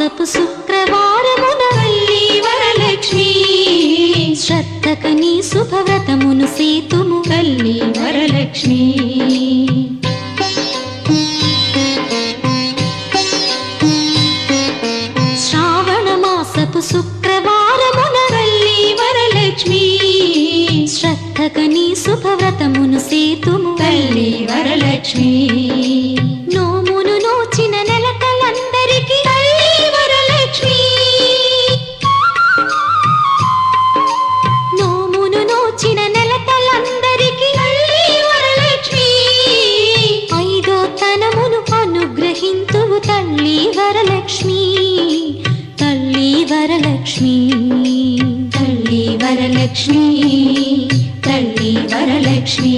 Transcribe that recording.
మాసపు శుక్రవారమున తల్లి వరలక్ష్మి శ్రద్ధకని శుభవ్రతమును సేతుము తల్లి వరలక్ష్మి. శ్రావణ మాసపు శుక్రవారమున తల్లి వరలక్ష్మి శ్రద్ధకని శుభవ్రతమును సేతుము తల్లి వరలక్ష్మి. నోమును నోచిన నెలకలందరికీ తల్లి వరలక్ష్మి. నోమును నోచిన నెలకలందరికీ తల్లి వరలక్ష్మి. ఐదో తనమును అనుగ్రహింతువు తల్లి వరలక్ష్మి. తల్లి వరలక్ష్మి తల్లి వరలక్ష్మి తల్లి వరలక్ష్మి.